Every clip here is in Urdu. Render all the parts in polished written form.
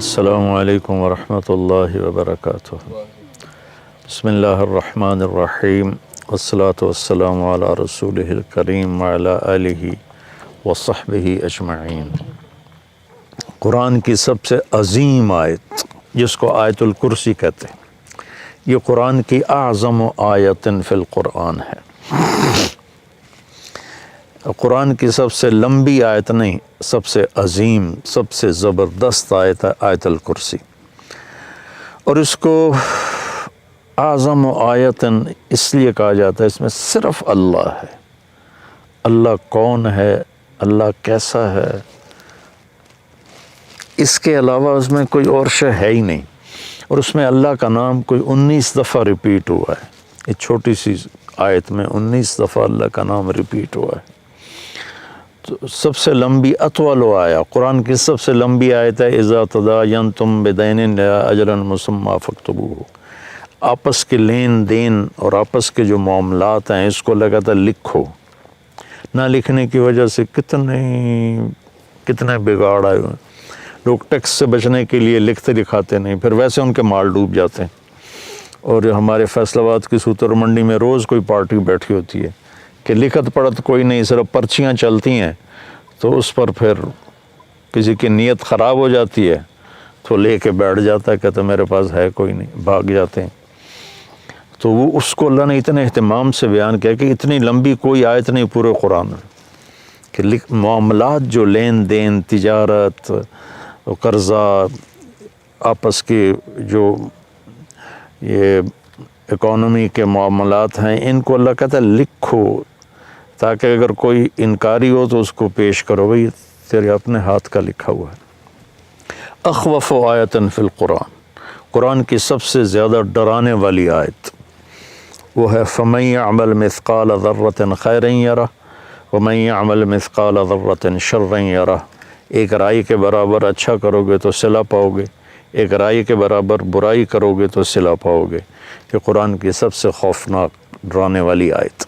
السلام علیکم ورحمۃ اللہ وبرکاتہ۔ بسم اللہ الرحمن الرحیم والصلاة والسلام علی رسولہ الکریم وعلی آلہ وصحبہ اجمعین۔ قرآن کی سب سے عظیم آیت جس کو آیت الکرسی کہتے ہیں، یہ قرآن کی اعظم آیت فی القرآن ہے۔ قرآن کی سب سے لمبی آیت نہیں، سب سے عظیم، سب سے زبردست آیت ہے آیت الکرسی، اور اس کو اعظم آیت اس لیے کہا جاتا ہے اس میں صرف اللہ ہے۔ اللہ کون ہے، اللہ کیسا ہے، اس کے علاوہ اس میں کوئی اور شے ہے ہی نہیں، اور اس میں اللہ کا نام کوئی 19 دفعہ ریپیٹ ہوا ہے۔ ایک چھوٹی سی آیت میں 19 دفعہ اللہ کا نام ریپیٹ ہوا ہے۔ تو سب سے لمبی اطول آیا، قرآن کی سب سے لمبی آیت ہے اذا تداینتم بدین الی اجل مسمی فاکتبوہ۔ آپس کے لین دین اور آپس کے جو معاملات ہیں اس کو لگاتا ہے لکھو۔ نہ لکھنے کی وجہ سے کتنے بگاڑ آئے ہوئے۔ لوگ ٹیکس سے بچنے کے لیے لکھتے دکھاتے نہیں، پھر ویسے ان کے مال ڈوب جاتے ہیں۔ اور ہمارے فیصل آباد کی سوتر منڈی میں روز کوئی پارٹی بیٹھی ہوتی ہے کہ لکھت پڑھت کوئی نہیں، صرف پرچیاں چلتی ہیں، تو اس پر پھر کسی کی نیت خراب ہو جاتی ہے تو لے کے بیٹھ جاتا ہے، کہتا میرے پاس ہے کوئی نہیں، بھاگ جاتے ہیں۔ تو وہ اس کو اللہ نے اتنے اہتمام سے بیان کیا کہ اتنی لمبی کوئی آیت نہیں پورے قرآن میں کہ معاملات جو لین دین، تجارت، قرضہ، آپس کے جو یہ اکانومی کے معاملات ہیں، ان کو اللہ کہتا ہے لکھو، تاکہ اگر کوئی انکاری ہو تو اس کو پیش کرو، بھئی تیرے اپنے ہاتھ کا لکھا ہوا ہے۔ اخوف آیت فی القرآن، قرآن کی سب سے زیادہ ڈرانے والی آیت وہ ہے فَمَن يَعْمَلْ مِثْقَالَ ذَرَّةٍ خَيْرًا يَرَهُ وَمَن يَعْمَلْ مِثْقَالَ ذَرَّةٍ شَرًّا يَرَهُ۔ ایک رائی کے برابر اچھا کرو گے تو صلہ پاؤ گے، ایک رائی کے برابر برائی کرو گے تو صلہ پاؤ گے۔ یہ قرآن کی سب سے خوفناک ڈرانے والی آیت،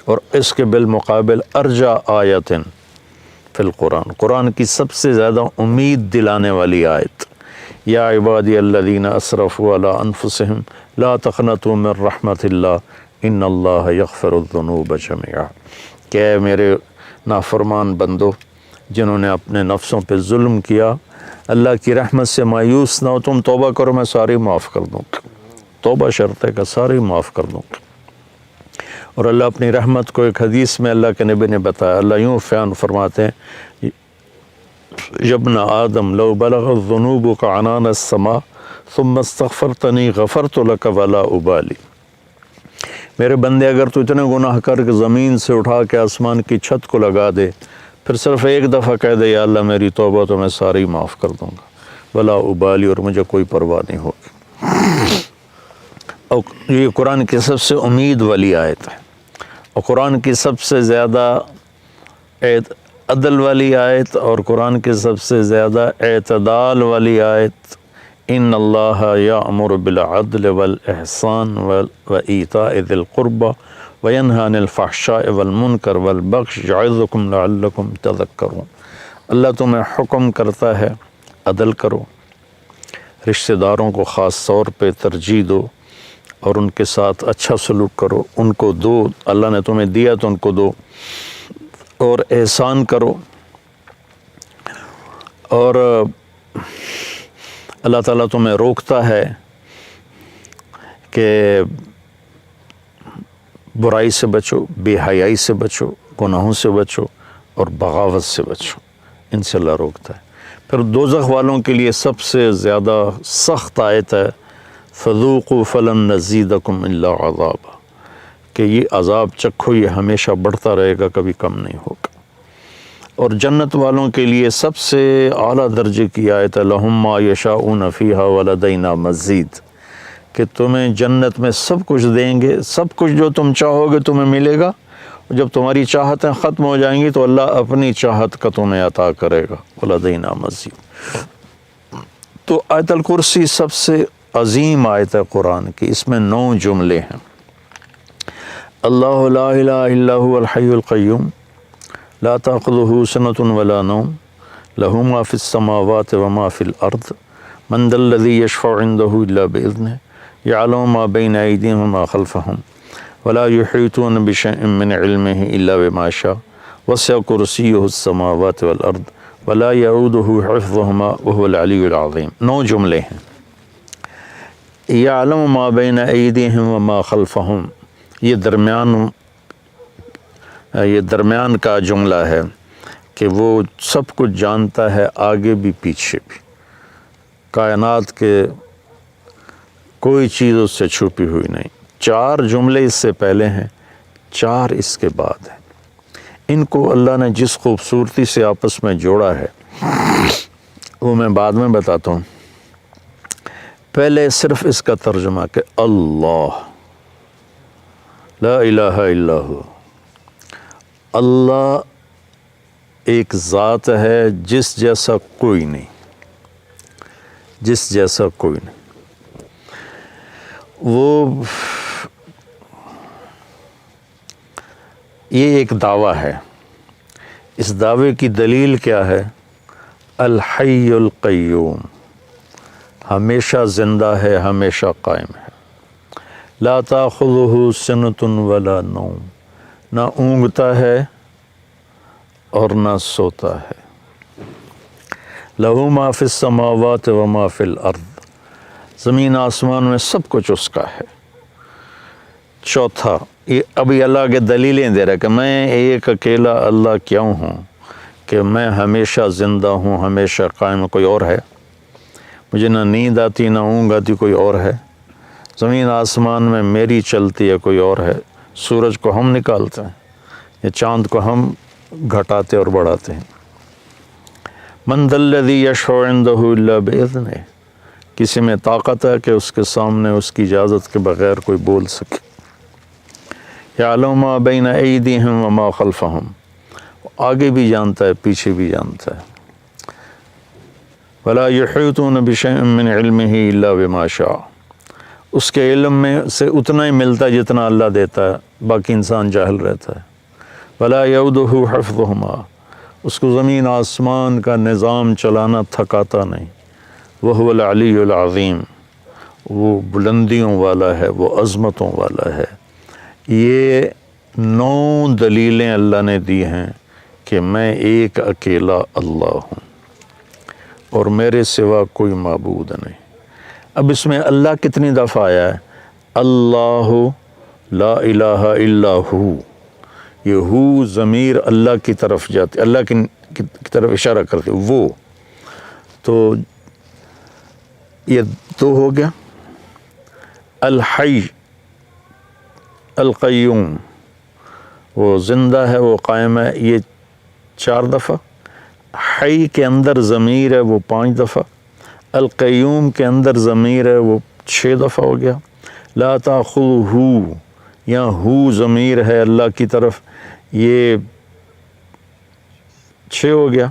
اور اس کے بالمقابل ارجا آیت فی القرآن، قرآن کی سب سے زیادہ امید دلانے والی آیت یا عبادی الذین اسرفوا علی انفسہم لا تقنطوا من رحمت اللہ ان اللہ یغفر الذنوب جميعا، کہ اے میرے نافرمان بندو جنہوں نے اپنے نفسوں پہ ظلم کیا، اللہ کی رحمت سے مایوس نہ ہو، تم توبہ کرو میں ساری معاف کر دوں گا۔ توبہ شرط ہے کہ ساری معاف کر دوں گا۔ اور اللہ اپنی رحمت کو ایک حدیث میں اللہ کے نبی نے بتایا، اللہ یوں بیان فرماتے ہیں ابن آدم لو بلغت ذنوبک عنان السماء ثم استغفرتنی غفرت لک ولا ابالی۔ میرے بندے اگر تو اتنے گناہ کر کے زمین سے اٹھا کے آسمان کی چھت کو لگا دے، پھر صرف ایک دفعہ کہہ دے یا اللہ میری توبہ، تو میں ساری معاف کر دوں گا، ولا ابالی، اور مجھے کوئی پرواہ نہیں ہوگی۔ اور یہ قرآن کی سب سے امید والی آیت ہے، اور قرآن کی سب سے زیادہ عدل والی آیت، اور قرآن کی سب سے زیادہ اعتدال والی آیت ان اللہ یأمر بالعدل والاحسان وایتاء ذی القربى وینہی عن الفحشاء والمنکر والبغی یعظکم لعلکم تذکرون۔ اللہ تمہیں حکم کرتا ہے عدل کرو، رشتہ داروں کو خاص طور پہ ترجیح دو، اور ان کے ساتھ اچھا سلوک کرو، ان کو دو، اللہ نے تمہیں دیا تو ان کو دو، اور احسان کرو۔ اور اللہ تعالیٰ تمہیں روکتا ہے کہ برائی سے بچو، بے حیائی سے بچو، گناہوں سے بچو، اور بغاوت سے بچو، ان سے اللہ روکتا ہے۔ پھر دوزخ والوں کے لیے سب سے زیادہ سخت آیت ہے فذوقوا فلن نزیدکم الا عذابا، کہ یہ عذاب چکھو، یہ ہمیشہ بڑھتا رہے گا، کبھی کم نہیں ہوگا۔ اور جنت والوں کے لیے سب سے اعلیٰ درجے کی آیت ہے لہم ما یشاؤون فیہا ولدینا مزید، کہ تمہیں جنت میں سب کچھ دیں گے، سب کچھ جو تم چاہو گے تمہیں ملے گا، اور جب تمہاری چاہتیں ختم ہو جائیں گی تو اللہ اپنی چاہت کا تمہیں عطا کرے گا، ولدینا مزید۔ تو آیت الکرسی سب سے عظیم آیت ہے قرآن کی، اس میں 9 جملے ہیں۔ اللہ لا الہ الا هو الحی القیوم لا تأخذہ سنۃ ولا نوم لہ ما فی السماوات وما فی الارض من ذا الذی یشفع عنده الا باذنہ یعلم ما بین ایدیہم وما خلفہم ولا یحیطون بشیء من علمہ الا بما شاء وسع کرسیہ السماوات والارض ولا یعودہ حفظہما وهو العلی العظیم. 9 جملے ہیں. یعلم ما بین ایدیہم وما خلفہم، یہ درمیان کا جملہ ہے کہ وہ سب کچھ جانتا ہے، آگے بھی پیچھے بھی. کائنات کے کوئی چیز اس سے چھپی ہوئی نہیں. 4 جملے اس سے پہلے ہیں، 4 اس کے بعد ہیں. ان کو اللہ نے جس خوبصورتی سے آپس میں جوڑا ہے وہ میں بعد میں بتاتا ہوں. پہلے صرف اس کا ترجمہ کہ اللہ لا الہ الا ہو، اللہ ایک ذات ہے جس جیسا کوئی نہیں، جس جیسا کوئی نہیں. وہ یہ ایک دعویٰ ہے. اس دعوے کی دلیل کیا ہے؟ الحی القیوم، ہمیشہ زندہ ہے، ہمیشہ قائم ہے. لا تاخذہ سنۃ ولا نوم، نہ اونگتا ہے اور نہ سوتا ہے. لہ ما فی السماوات و ما فی الارض، زمین آسمان میں سب کچھ اس کا ہے. چوتھا، یہ ابھی اللہ کے دلیلیں دے رہا ہے کہ میں ایک اکیلا اللہ کیوں ہوں، کہ میں ہمیشہ زندہ ہوں، ہمیشہ قائم. کوئی اور ہے؟ مجھے نہ نیند آتی نہ اونگ آتی، کوئی اور ہے؟ زمین آسمان میں میری چلتی ہے، کوئی اور ہے؟ سورج کو ہم نکالتے ہیں یا چاند کو ہم گھٹاتے اور بڑھاتے ہیں. من ذا الذی یشفع عندہ الا باذنہ، کسی میں طاقت ہے کہ اس کے سامنے اس کی اجازت کے بغیر کوئی بول سکے. یعلم ما بین ایدیہم وما خلفہم، آگے بھی جانتا ہے، پیچھے بھی جانتا ہے. ولا یحیطون بشیء من علمہ الا بما شاء، اس کے علم میں سے اتنا ہی ملتا ہے جتنا اللہ دیتا ہے، باقی انسان جاہل رہتا ہے. ولا یعودہ حفظہما، اس کو زمین آسمان کا نظام چلانا تھکاتا نہیں. وہو العلی العظیم، وہ بلندیوں والا ہے، وہ عظمتوں والا ہے. یہ 9 دلیلیں اللہ نے دی ہیں کہ میں ایک اکیلا اللہ ہوں اور میرے سوا کوئی معبود نہیں. اب اس میں اللہ کتنی دفعہ آیا ہے؟ اللہ لا الہ الا ہو. یہ ہو ضمیر اللہ کی طرف جاتی، اللہ کی طرف اشارہ کرتے. وہ تو یہ 2 ہو گیا. الحی القیوم، وہ زندہ ہے، وہ قائم ہے، یہ 4 دفعہ. حی کے اندر ضمیر ہے، وہ 5 دفعہ. القیوم کے اندر ضمیر ہے، وہ 6 دفعہ ہو گیا. لا تاخذہ، یا ہو ضمیر ہے اللہ کی طرف، یہ 6 ہو گیا.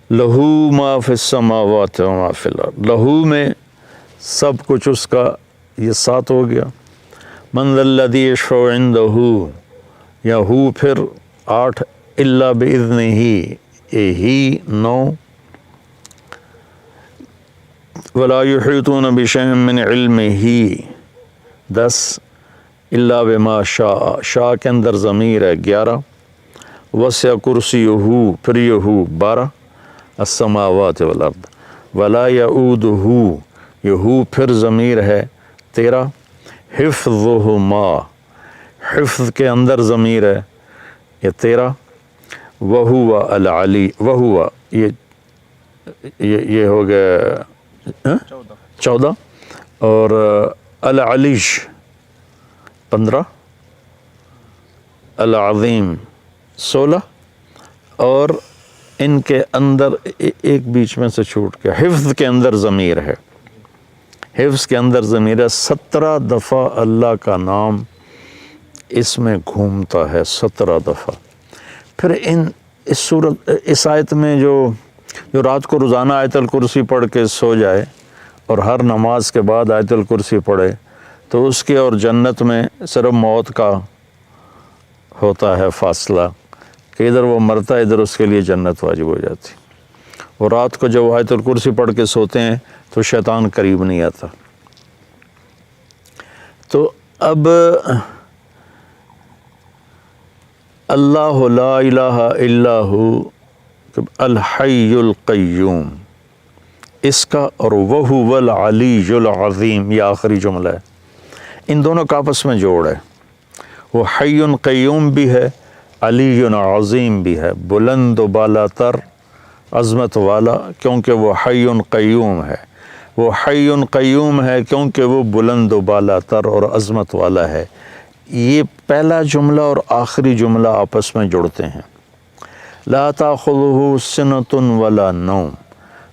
لہو ما فی السماوات و ما فی الارض، لہو میں سب کچھ اس کا، یہ 7 ہو گیا. من ذا الذی یشفع عندہ، یا ہو پھر 8. الا باذنہ، یہ ہی 9. ولا یحیطون بشیء من علمہ 10. الا بما شاء، شاء کے اندر ضمیر ہے 11. وسع کرسیہ، پھر یہ 12. السماوات والارض ولا یعودہ، یہ پھر ضمیر ہے 13. حفظہما، حفظ کے اندر ضمیر ہے، یہ 13. وہو العلی، وہو یہ ہو گیا 14. اور العلیش 15. العظیم 16. اور ان کے اندر ایک بیچ میں سے چھوٹ گیا، حفظ کے اندر ضمیر ہے، حفظ کے اندر ضمیر ہے. 17 دفعہ اللہ کا نام اس میں گھومتا ہے، 17 دفعہ. پھر اس آیت میں جو رات کو روزانہ آیت الکرسی پڑھ کے سو جائے اور ہر نماز کے بعد آیت الکرسی پڑھے، تو اس کے اور جنت میں صرف موت کا ہوتا ہے فاصلہ، کہ ادھر وہ مرتا ہے، ادھر اس کے لیے جنت واجب ہو جاتی. اور رات کو جب آیت الکرسی پڑھ کے سوتے ہیں تو شیطان قریب نہیں آتا۔ تو اب اللہ لا الہ الا ہو الحی القیوم، اس کا اور وہو العلی العظیم، یہ آخری جملہ ہے، ان دونوں کا آپس میں جوڑ ہے۔ وہ حی قیوم بھی ہے، علی عظیم بھی ہے، بلند و بالا تر، عظمت والا، کیونکہ وہ حی قیوم ہے۔ وہ حی قیوم ہے کیونکہ وہ بلند و بالا تر اور عظمت والا ہے۔ یہ پہلا جملہ اور آخری جملہ آپس میں جڑتے ہیں۔ لا تاخذہ سنۃ ولا نوم،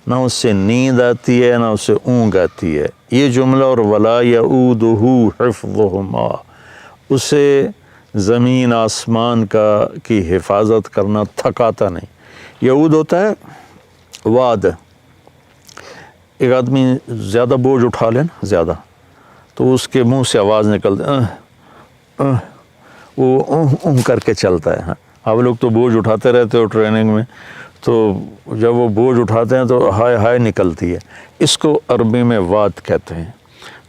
نہ اس سے نیند آتی ہے نہ اس سے اونگ آتی ہے۔ یہ جملہ اور ولا یؤودہ حفظہما، اسے زمین آسمان کی حفاظت کرنا تھکاتا نہیں۔ یعود ہوتا ہے واد، ایک آدمی زیادہ بوجھ اٹھا لے نا زیادہ، تو اس کے منہ سے آواز نکلتی، وہ کر کے چلتا ہے۔ آپ لوگ تو بوجھ اٹھاتے رہتے ہو ٹریننگ میں، تو جب وہ بوجھ اٹھاتے ہیں تو ہائے ہائے نکلتی ہے، اس کو عربی میں واد کہتے ہیں۔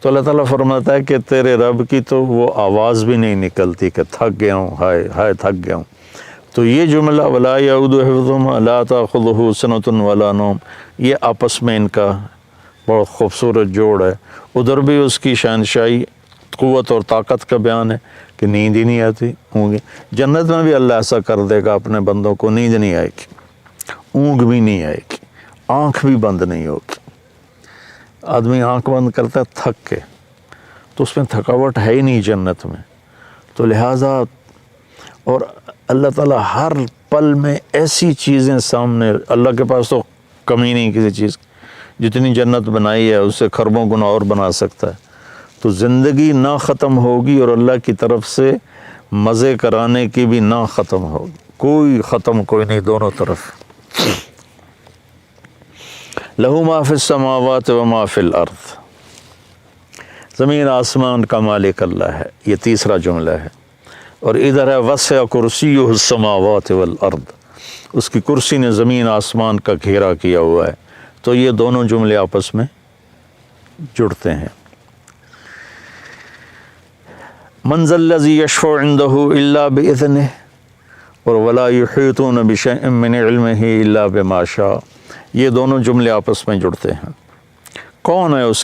تو اللہ تعالیٰ فرماتا ہے کہ تیرے رب کی تو وہ آواز بھی نہیں نکلتی کہ تھک گیا ہوں، ہائے ہائے تھک گیا ہوں۔ تو یہ جملہ ولا یعود حفظہما لا تاخذہ سنۃ ولا نوم، یہ آپس میں ان کا بہت خوبصورت جوڑ ہے۔ ادھر بھی اس کی شہنشاہی، قوت اور طاقت کا بیان ہے کہ نیند ہی نہیں آتی ہوں گے۔ جنت میں بھی اللہ ایسا کر دے گا اپنے بندوں کو، نیند نہیں آئے گی، اونگ بھی نہیں آئے گی، آنکھ بھی بند نہیں ہوگی۔ آدمی آنکھ بند کرتا ہے تھک کے، تو اس میں تھکاوٹ ہے ہی نہیں جنت میں۔ تو لہٰذا اور اللہ تعالیٰ ہر پل میں ایسی چیزیں سامنے، اللہ کے پاس تو کمی نہیں کسی چیز کی، جتنی جنت بنائی ہے اس سے خربوں گنا اور بنا سکتا ہے۔ تو زندگی نہ ختم ہوگی اور اللہ کی طرف سے مزے کرانے کی بھی نہ ختم ہوگی، کوئی ختم کوئی نہیں، دونوں طرف۔ لہو ما فی السماوات و ما فی الارض، زمین آسمان کا مالک اللہ ہے، یہ تیسرا جملہ ہے۔ اور ادھر ہے وسع کرسیہ السماوات والارض، اس کی کرسی نے زمین آسمان کا گھیرا کیا ہوا ہے۔ تو یہ دونوں جملے آپس میں جڑتے ہیں۔ من ذا الذی یشفع عندہ الا باذنہ اور ولا یحیطون بشیء من علمہ الا بما شاء، یہ دونوں جملے آپس میں جڑتے ہیں۔ کون ہے اس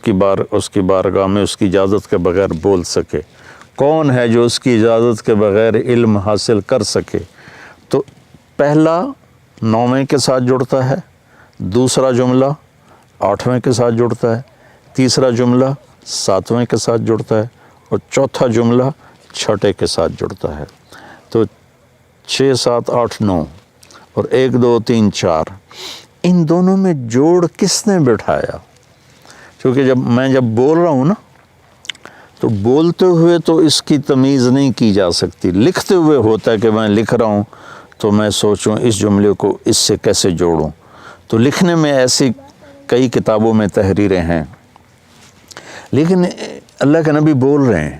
کی بارگاہ میں اس کی اجازت کے بغیر بول سکے؟ کون ہے جو اس کی اجازت کے بغیر علم حاصل کر سکے؟ تو پہلا 9ویں کے ساتھ جڑتا ہے، دوسرا جملہ 8ویں کے ساتھ جڑتا ہے، تیسرا جملہ 7ویں کے ساتھ جڑتا ہے، اور چوتھا جملہ 6 کے ساتھ جڑتا ہے۔ تو 6 7 8 9 اور 1 2 3 4، ان دونوں میں جوڑ کس نے بٹھایا؟ کیونکہ جب بول رہا ہوں نا، تو بولتے ہوئے تو اس کی تمیز نہیں کی جا سکتی، لکھتے ہوئے ہوتا ہے کہ میں لکھ رہا ہوں تو میں سوچوں اس جملے کو اس سے کیسے جوڑوں۔ تو لکھنے میں ایسی کئی کتابوں میں تحریریں ہیں، لیکن اللہ کے نبی بول رہے ہیں،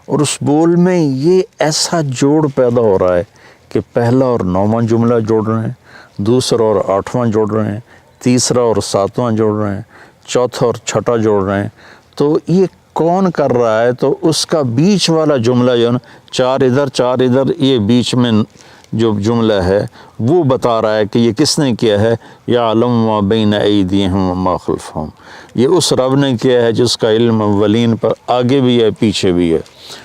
اور اس بول میں یہ ایسا جوڑ پیدا ہو رہا ہے کہ پہلا اور 9واں جملہ جوڑ رہے ہیں، دوسرا اور 8واں جوڑ رہے ہیں، تیسرا اور 7واں جوڑ رہے ہیں، چوتھا اور 6 جوڑ رہے ہیں۔ تو یہ کون کر رہا ہے؟ تو اس کا بیچ والا جملہ جو ہے نا، 4 ادھر 4 ادھر، یہ بیچ میں جو جملہ ہے وہ بتا رہا ہے کہ یہ کس نے کیا ہے۔ یعلم ما بین ایدیہم وما خلفہم، یہ اس رب نے کیا ہے جس کا علم اولین پر آگے بھی ہے پیچھے بھی ہے۔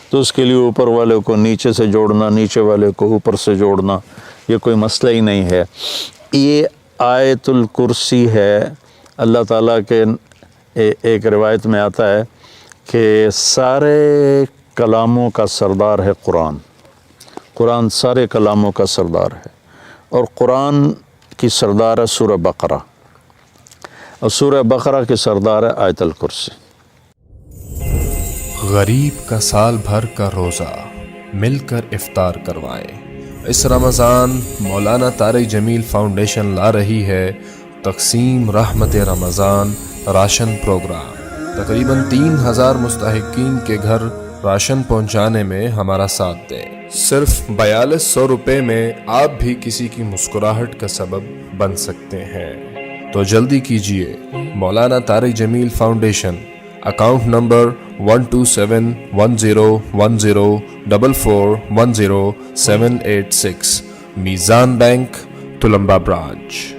تو اس کے لیے اوپر والے کو نیچے سے جوڑنا، نیچے والے کو اوپر سے جوڑنا، یہ کوئی مسئلہ ہی نہیں ہے۔ یہ آیت الکرسی ہے، اللہ تعالیٰ کے ایک روایت میں آتا ہے کہ سارے کلاموں کا سردار ہے قرآن، قرآن سارے کلاموں کا سردار ہے، اور قرآن کی سردار ہے سورہ بقرہ، اور سورہ بقرہ کی سردار ہے آیت الکرسی۔ غریب کا سال بھر کا روزہ مل کر افطار کروائیں۔ اس رمضان مولانا طارق جمیل فاؤنڈیشن لا رہی ہے تقسیم رحمت رمضان راشن پروگرام۔ تقریباً 3000 مستحقین کے گھر راشن پہنچانے میں ہمارا ساتھ دیں۔ صرف 4200 روپے میں آپ بھی کسی کی مسکراہٹ کا سبب بن سکتے ہیں۔ تو جلدی کیجئے، مولانا طارق جمیل فاؤنڈیشن، اکاؤنٹ نمبر 127101044100786، میزان بینک، تلمبا برانچ۔